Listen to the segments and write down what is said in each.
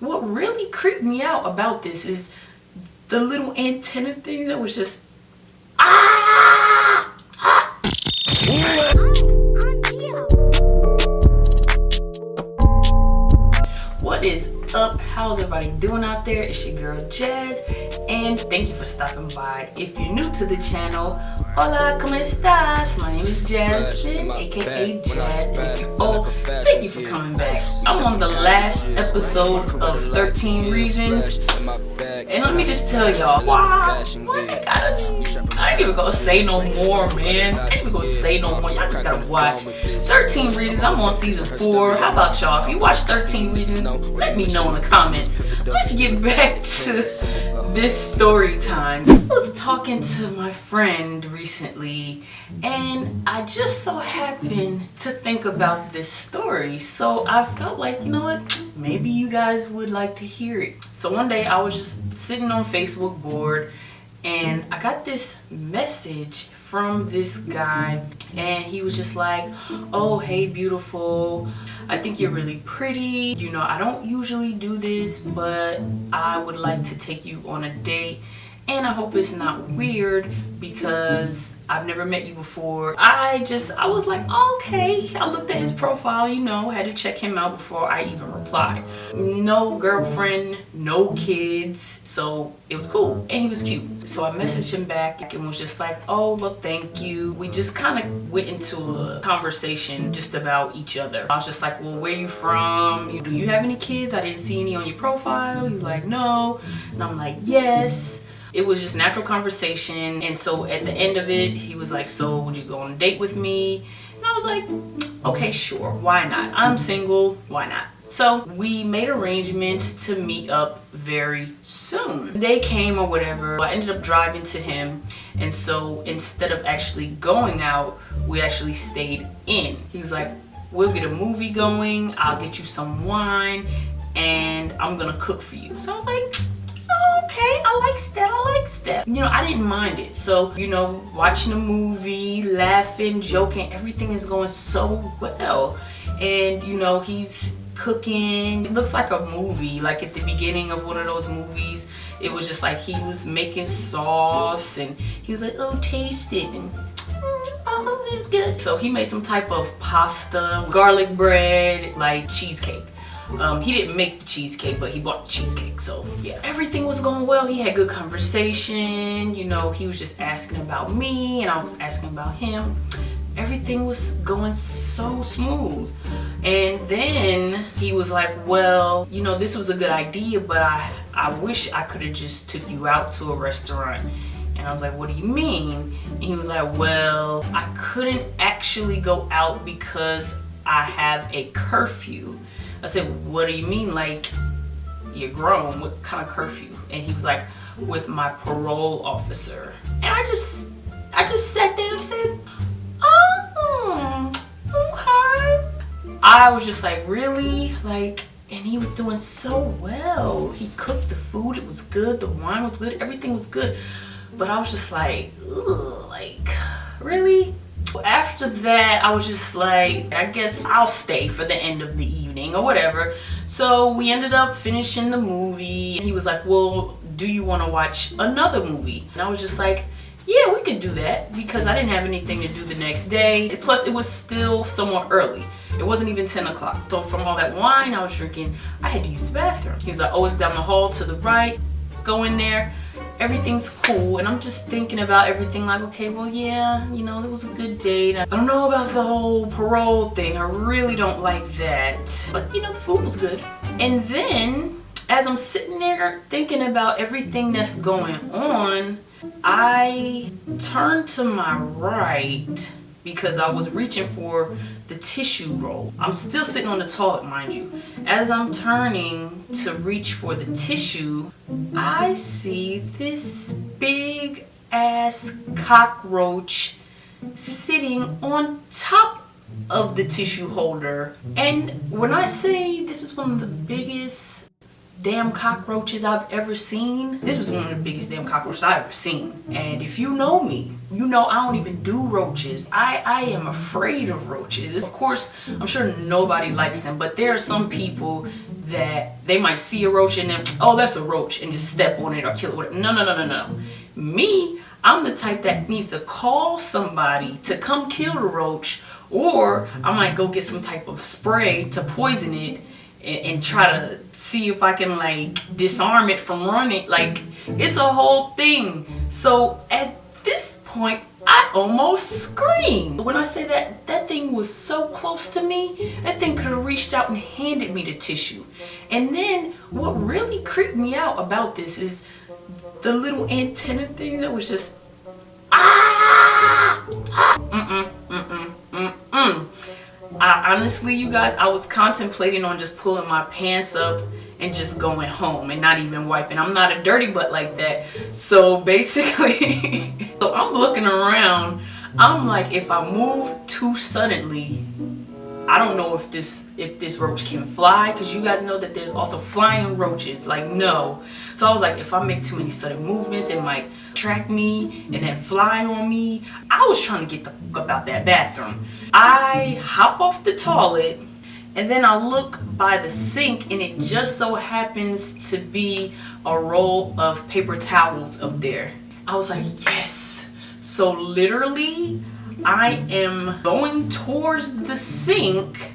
What really creeped me out about this is the little antenna thing that was just What is up? How's everybody doing out there? It's your girl Jazz, and thank you for stopping by. If you're new to the channel, hola, ¿cómo estás? My name is Jasmine, aka Jazz. Thank you for coming back. I'm on the last episode of 13 Reasons, and let me just tell y'all, I ain't even gonna say no more, man. I ain't even gonna say no more. Y'all just gotta watch 13 Reasons. I'm on season 4. How about y'all? If you watch 13 Reasons, let me know in the comments. Let's get back to this story time. I was talking to my friend recently, and I just so happened to think about this story. So I felt like, you know what? Maybe you guys would like to hear it. So one day I was just sitting on Facebook board, and I got this message from this guy, and he was just like, oh, hey, beautiful, I think you're really pretty. You know, I don't usually do this, but I would like to take you on a date, and I hope it's not weird because I've never met you before. I was like, okay. I looked at his profile, you know, had to check him out before I even replied. No girlfriend, no kids, so it was cool, and he was cute. So I messaged him back and was just like, oh, well, thank you. We just kind of went into a conversation just about each other. I was just like, well, where you from? Do you have any kids? I didn't see any on your profile. He's like, no. And I'm like, yes. It was just natural conversation, and so at the end of it, he was like, so would you go on a date with me? And I was like, okay, sure, why not? I'm single, why not? So we made arrangements to meet up very soon. The day came or whatever, I ended up driving to him, and so instead of actually going out, we actually stayed in. He was like, we'll get a movie going, I'll get you some wine, and I'm gonna cook for you. So I was like, okay, I like that. You know, I didn't mind it. So, you know, watching a movie, laughing, joking, everything is going so well. And, you know, he's cooking. It looks like a movie, like at the beginning of one of those movies. It was just like he was making sauce, and he was like, oh, taste it. And oh, it was good. So he made some type of pasta, garlic bread, like cheesecake. He didn't make the cheesecake, but he bought the cheesecake. So yeah, everything was going well. He had good conversation. You know, he was just asking about me, and I was asking about him. Everything was going so smooth. And then he was like, well, you know, this was a good idea, but I wish I could have just took you out to a restaurant. And I was like, what do you mean? And he was like, well, I couldn't actually go out because I have a curfew. I said, what do you mean? Like, you're grown, what kind of curfew? And he was like, with my parole officer. And I just sat there and said, oh, okay. I was just like, really? Like, and he was doing so well. He cooked the food, it was good, the wine was good, everything was good. But I was just like, ugh, like, really? After that, I was just like, I guess I'll stay for the end of the evening or whatever. So we ended up finishing the movie. He was like, well, do you want to watch another movie? And I was just like, yeah, we could do that, because I didn't have anything to do the next day. Plus, it was still somewhat early. It wasn't even 10 o'clock. So from all that wine I was drinking, I had to use the bathroom. He was like, oh, it's down the hall to the right. Go in there. Everything's cool, and I'm just thinking about everything like, okay, well, yeah, you know, it was a good date. I don't know about the whole parole thing. I really don't like that. But, you know, the food was good. And then, as I'm sitting there thinking about everything that's going on, I turned to my right because I was reaching for the tissue roll. I'm still sitting on the toilet, mind you. As I'm turning to reach for the tissue, I see this big ass cockroach sitting on top of the tissue holder. And when I say this is one of the biggest damn cockroaches I've ever seen, this was one of the biggest damn cockroaches I've ever seen. And if you know me, you know I don't even do roaches. I am afraid of roaches. Of course, I'm sure nobody likes them, but there are some people that they might see a roach and then, oh, that's a roach, and just step on it or kill it. Whatever. No. Me, I'm the type that needs to call somebody to come kill the roach, or I might go get some type of spray to poison it and try to see if I can like disarm it from running. Like, it's a whole thing. So at this point, I almost screamed. When I say that thing was so close to me, that thing could have reached out and handed me the tissue. And then what really creeped me out about this is the little antenna thing that was just I honestly, you guys, I was contemplating on just pulling my pants up and just going home and not even wiping. I'm not a dirty butt like that. So basically, so I'm looking around. I'm like, if I move too suddenly, I don't know if this roach can fly, because you guys know that there's also flying roaches. Like, no. So I was like, if I make too many sudden movements, it might track me and then fly on me. I was trying to get the fuck up out that bathroom. I hop off the toilet and then I look by the sink, and it just so happens to be a roll of paper towels up there. I was like, yes. So literally, I am going towards the sink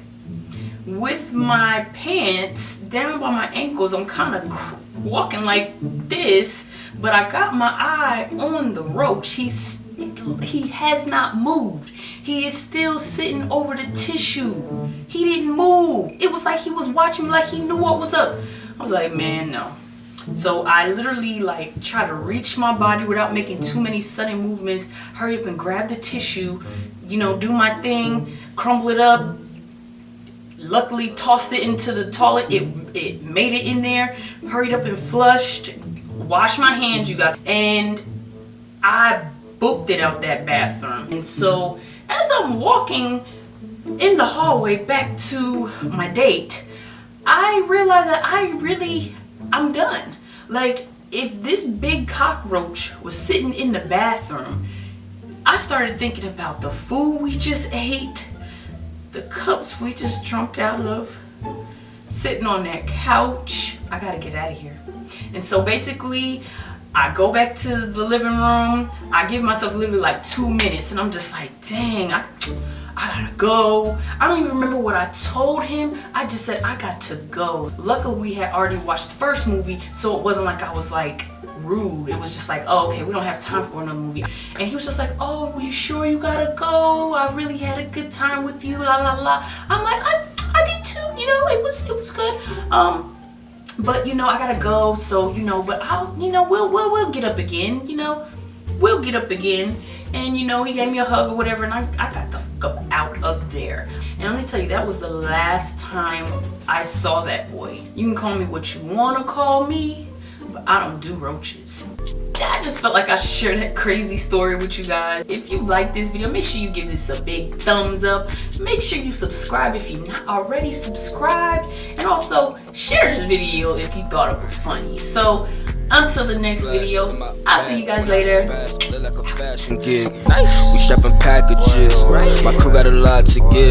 with my pants down by my ankles. I'm kind of walking like this, but I got my eye on the roach. He has not moved. He is still sitting over the tissue. He didn't move. It was like he was watching me, like he knew what was up. I was like, man, no. So I literally like try to reach my body without making too many sudden movements, hurry up and grab the tissue, you know, do my thing, crumble it up. Luckily tossed it into the toilet. It made it in there, hurried up and flushed, washed my hands, you guys, and I booked it out that bathroom. And so as I'm walking in the hallway back to my date, I realized that I'm done. Like, if this big cockroach was sitting in the bathroom, I started thinking about the food we just ate, the cups we just drunk out of, sitting on that couch. I gotta get out of here. And so basically, I go back to the living room. I give myself literally like 2 minutes, and I'm just like, dang, I gotta go. I don't even remember what I told him. I just said I got to go. Luckily, we had already watched the first movie, so it wasn't like I was like rude. It was just like, oh, okay, we don't have time for another movie. And he was just like, oh, you sure you gotta go? I really had a good time with you, la la la. I'm like, I did too, you know, it was good. But you know, I gotta go, so you know, but I'll, you know, we'll get up again, you know. We'll get up again. And you know, he gave me a hug or whatever, and I got the fuck up out of there. And let me tell you, that was the last time I saw that boy. You can call me what you wanna call me, but I don't do roaches. I just felt like I should share that crazy story with you guys. If you like this video, make sure you give this a big thumbs up. Make sure you subscribe if you're not already subscribed. And also, share this video if you thought it was funny. So, until the next video, I'll see you guys later. We strapping packages. My crew got a lot to give.